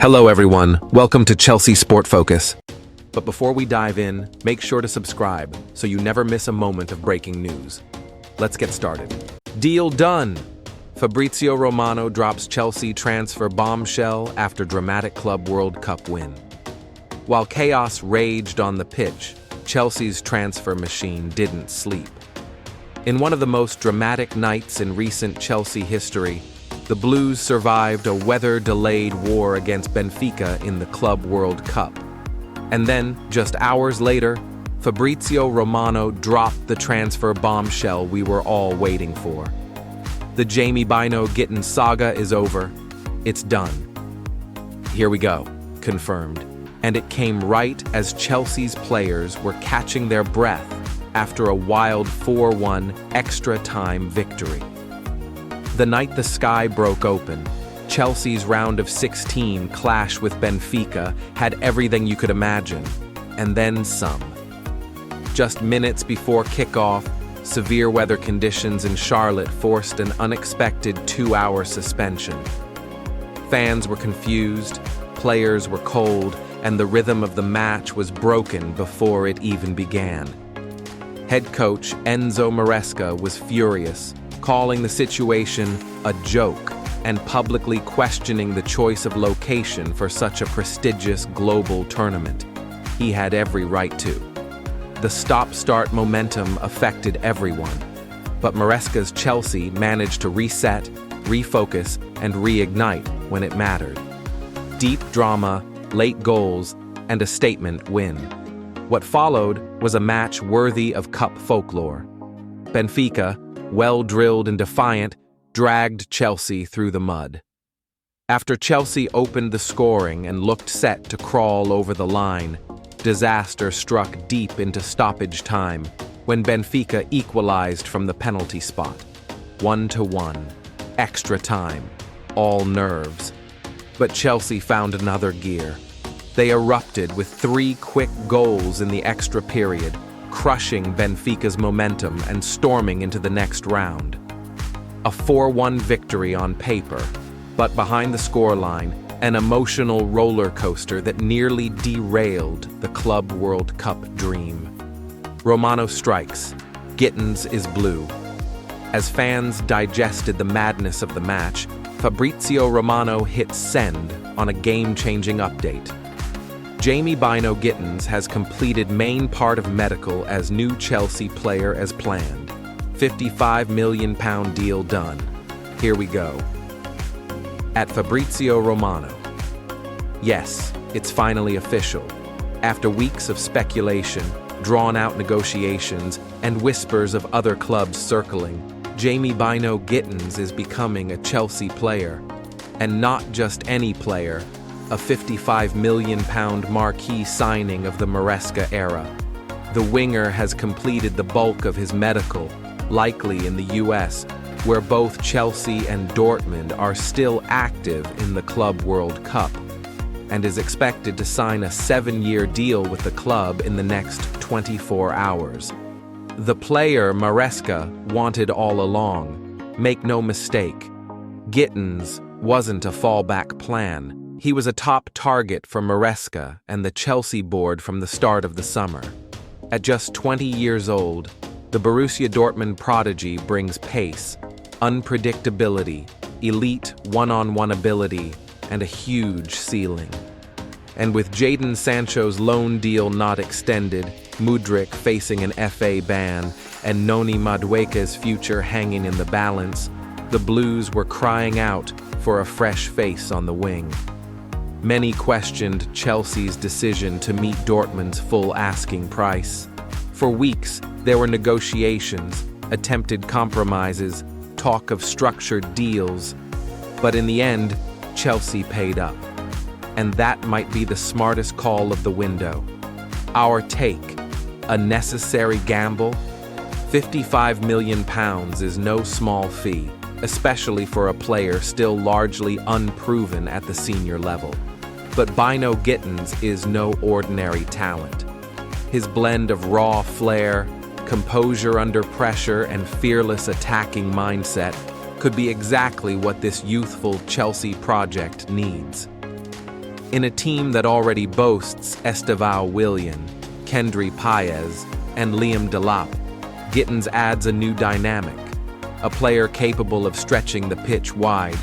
Hello everyone, welcome to Chelsea Sport Focus. But before we dive in, make sure to subscribe so you never miss a moment of breaking news. Let's get started. Deal done! Fabrizio Romano drops Chelsea transfer bombshell after dramatic Club World Cup win. While chaos raged on the pitch, Chelsea's transfer machine didn't sleep. In one of the most dramatic nights in recent Chelsea history, the Blues survived a weather-delayed war against Benfica in the Club World Cup. And then, just hours later, Fabrizio Romano dropped the transfer bombshell we were all waiting for. The Bino-Gittens saga is over. It's done. Here we go, confirmed. And it came right as Chelsea's players were catching their breath after a wild 4-1 extra-time victory. The night the sky broke open, Chelsea's round of 16 clash with Benfica had everything you could imagine, and then some. Just minutes before kickoff, severe weather conditions in Charlotte forced an unexpected 2-hour suspension. Fans were confused, players were cold, and the rhythm of the match was broken before it even began. Head coach Enzo Marresca was furious, calling the situation a joke and publicly questioning the choice of location for such a prestigious global tournament. He had every right to. The stop-start momentum affected everyone, but Maresca's Chelsea managed to reset, refocus, and reignite when it mattered. Deep drama, late goals, and a statement win. What followed was a match worthy of cup folklore. Benfica, well-drilled and defiant, dragged Chelsea through the mud. After Chelsea opened the scoring and looked set to crawl over the line, disaster struck deep into stoppage time when Benfica equalized from the penalty spot. 1-1, extra time, all nerves. But Chelsea found another gear. They erupted with 3 quick goals in the extra period, crushing Benfica's momentum and storming into the next round. A 4-1 victory on paper, but behind the scoreline, an emotional roller coaster that nearly derailed the Club World Cup dream. Romano strikes. Gittens is blue. As fans digested the madness of the match, Fabrizio Romano hit send on a game-changing update. Bino-Gittens has completed main part of medical as new Chelsea player as planned. £55 million deal done. Here we go. At Fabrizio Romano. Yes, it's finally official. After weeks of speculation, drawn-out negotiations, and whispers of other clubs circling, Bino-Gittens is becoming a Chelsea player. And not just any player, a £55 million marquee signing of the Marresca era. The winger has completed the bulk of his medical, likely in the US, where both Chelsea and Dortmund are still active in the Club World Cup, and is expected to sign a 7-year deal with the club in the next 24 hours. The player Marresca wanted all along. Make no mistake, Gittens wasn't a fallback plan. He was a top target for Marresca and the Chelsea board from the start of the summer. At just 20 years old, the Borussia Dortmund prodigy brings pace, unpredictability, elite one-on-one ability, and a huge ceiling. And with Jadon Sancho's loan deal not extended, Mudryk facing an FA ban, and Noni Madueke's future hanging in the balance, the Blues were crying out for a fresh face on the wing. Many questioned Chelsea's decision to meet Dortmund's full asking price. For weeks, there were negotiations, attempted compromises, talk of structured deals. But in the end, Chelsea paid up. And that might be the smartest call of the window. Our take, a necessary gamble? £55 million is no small fee, especially for a player still largely unproven at the senior level. But Bino-Gittens is no ordinary talent. His blend of raw flair, composure under pressure, and fearless attacking mindset could be exactly what this youthful Chelsea project needs. In a team that already boasts Estevão Willian, Kendry Paez, and Liam Delap, Gittens adds a new dynamic, a player capable of stretching the pitch wide,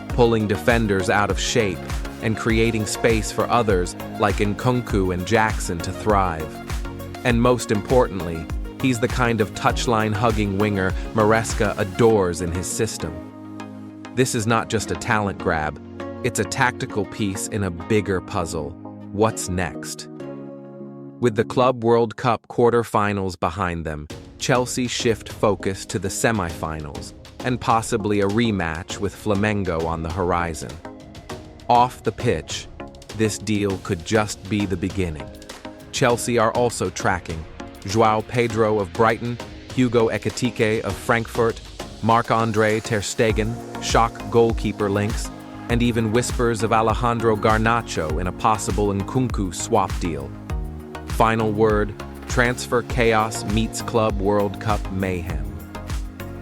pulling defenders out of shape, and creating space for others like Nkunku and Jackson to thrive. And most importantly, he's the kind of touchline-hugging winger Marresca adores in his system. This is not just a talent grab, it's a tactical piece in a bigger puzzle. What's next? With the Club World Cup quarter-finals behind them, Chelsea shift focus to the semi-finals, and possibly a rematch with Flamengo on the horizon. Off the pitch, this deal could just be the beginning. Chelsea are also tracking João Pedro of Brighton, Hugo Ekitike of Frankfurt, Marc-Andre ter Stegen, shock goalkeeper links, and even whispers of Alejandro Garnacho in a possible Nkunku swap deal. Final word, transfer chaos meets Club World Cup mayhem.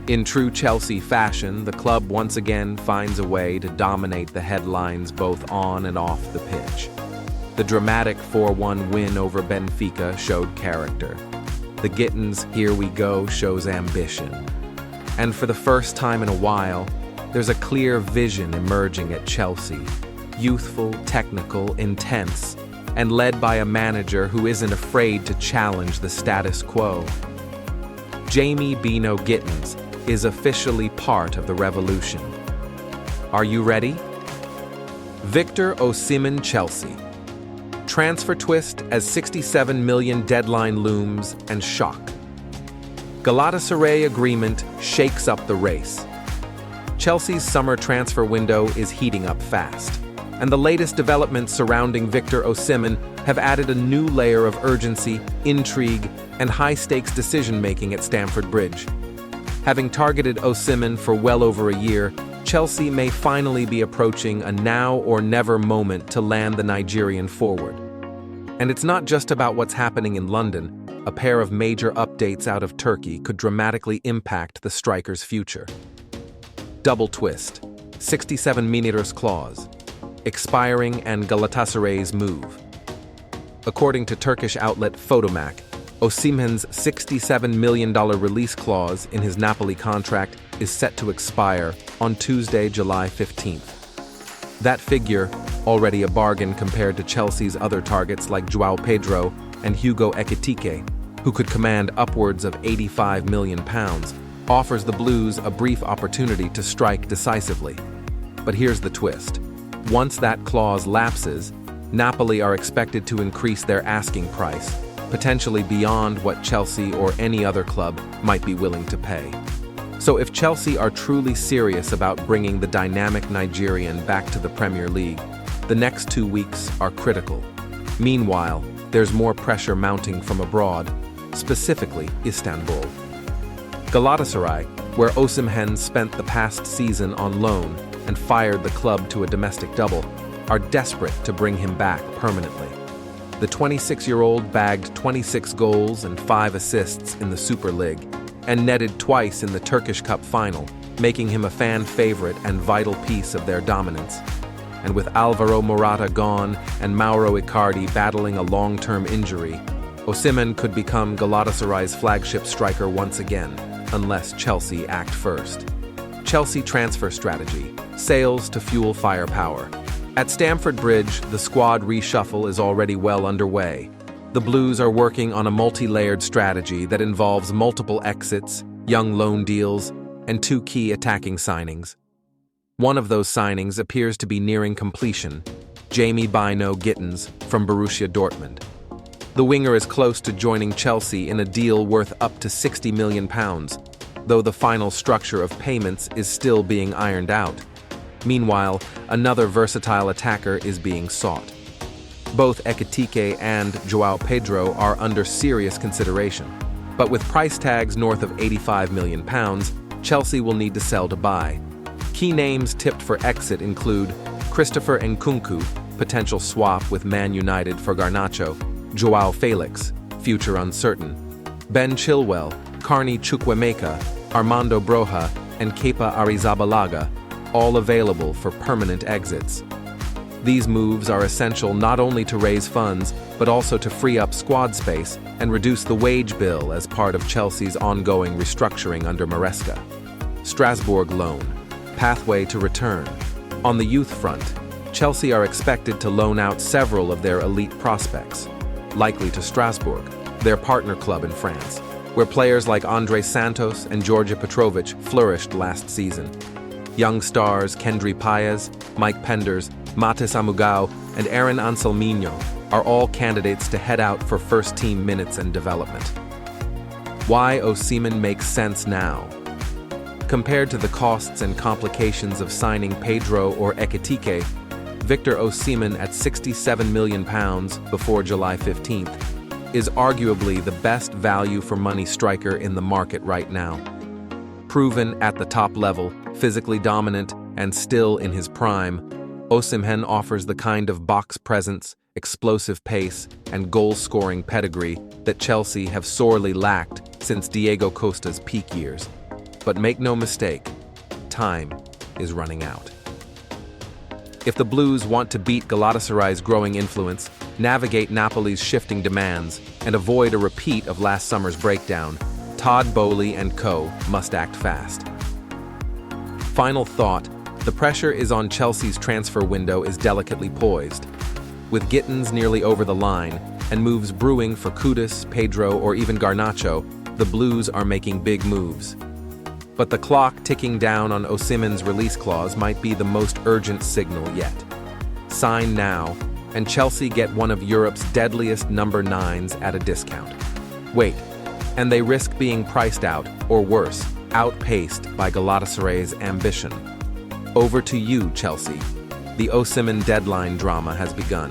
In true Chelsea fashion, the club once again finds a way to dominate the headlines both on and off the pitch. The dramatic 4-1 win over Benfica showed character. The Gittens' "Here we go" shows ambition. And for the first time in a while, there's a clear vision emerging at Chelsea. Youthful, technical, intense, and led by a manager who isn't afraid to challenge the status quo. Jamie Bino-Gittens is officially part of the revolution. Are you ready? Victor Osimhen Chelsea. Transfer twist as 67 million deadline looms and shock. Galatasaray agreement shakes up the race. Chelsea's summer transfer window is heating up fast, and the latest developments surrounding Victor Osimhen have added a new layer of urgency, intrigue, and high-stakes decision-making at Stamford Bridge. Having targeted Osimhen for well over a year, Chelsea may finally be approaching a now-or-never moment to land the Nigerian forward. And it's not just about what's happening in London. A pair of major updates out of Turkey could dramatically impact the striker's future. Double twist, 67 minutes clause, expiring and Galatasaray's move. According to Turkish outlet Photomac, Osimhen's $67 million release clause in his Napoli contract is set to expire on Tuesday, July 15th. That figure, already a bargain compared to Chelsea's other targets like João Pedro and Hugo Ekitike, who could command upwards of £85 million, offers the Blues a brief opportunity to strike decisively. But here's the twist. Once that clause lapses, Napoli are expected to increase their asking price, potentially beyond what Chelsea or any other club might be willing to pay. So if Chelsea are truly serious about bringing the dynamic Nigerian back to the Premier League, the next 2 weeks are critical. Meanwhile, there's more pressure mounting from abroad, specifically Istanbul. Galatasaray, where Osimhen spent the past season on loan and fired the club to a domestic double, are desperate to bring him back permanently. The 26-year-old bagged 26 goals and 5 assists in the Super League and netted twice in the Turkish Cup final, making him a fan favorite and vital piece of their dominance. And with Alvaro Morata gone and Mauro Icardi battling a long-term injury, Osimhen could become Galatasaray's flagship striker once again, unless Chelsea act first. Chelsea transfer strategy, sales to fuel firepower. At Stamford Bridge, the squad reshuffle is already well underway. The Blues are working on a multi-layered strategy that involves multiple exits, young loan deals, and 2 key attacking signings. One of those signings appears to be nearing completion, Jamie Bino-Gittens from Borussia Dortmund. The winger is close to joining Chelsea in a deal worth up to £60 million, though the final structure of payments is still being ironed out. Meanwhile, another versatile attacker is being sought. Both Ekitike and João Pedro are under serious consideration, but with price tags north of £85 million, Chelsea will need to sell to buy. Key names tipped for exit include Christopher Nkunku, potential swap with Man United for Garnacho, João Felix, future uncertain, Ben Chilwell, Carney Chukwuemeka, Armando Broja, and Kepa Arrizabalaga, all available for permanent exits. These moves are essential not only to raise funds, but also to free up squad space and reduce the wage bill as part of Chelsea's ongoing restructuring under Marresca. Strasbourg loan. Pathway to return. On the youth front, Chelsea are expected to loan out several of their elite prospects, likely to Strasbourg, their partner club in France, where players like Andrés Santos and Georgia Petrovic flourished last season. Young stars Kendry Páez, Mike Penders, Matis Amugao, and Aaron Anselminho are all candidates to head out for first-team minutes and development. Why Osimhen makes sense now? Compared to the costs and complications of signing Pedro or Ekitike, Victor Osimhen at £67 million before July 15th is arguably the best value for money striker in the market right now. Proven at the top level, physically dominant, and still in his prime, Osimhen offers the kind of box presence, explosive pace, and goal-scoring pedigree that Chelsea have sorely lacked since Diego Costa's peak years. But make no mistake, time is running out. If the Blues want to beat Galatasaray's growing influence, navigate Napoli's shifting demands, and avoid a repeat of last summer's breakdown, Todd Boehly and co. must act fast. Final thought, the pressure is on Chelsea's transfer window is delicately poised. With Gittens nearly over the line, and moves brewing for Kudus, Pedro, or even Garnacho, the Blues are making big moves. But the clock ticking down on Osimhen's release clause might be the most urgent signal yet. Sign now, and Chelsea get one of Europe's deadliest number 9s at a discount. Wait, and they risk being priced out, or worse, outpaced by Galatasaray's ambition. Over to you, Chelsea. The Osimhen deadline drama has begun.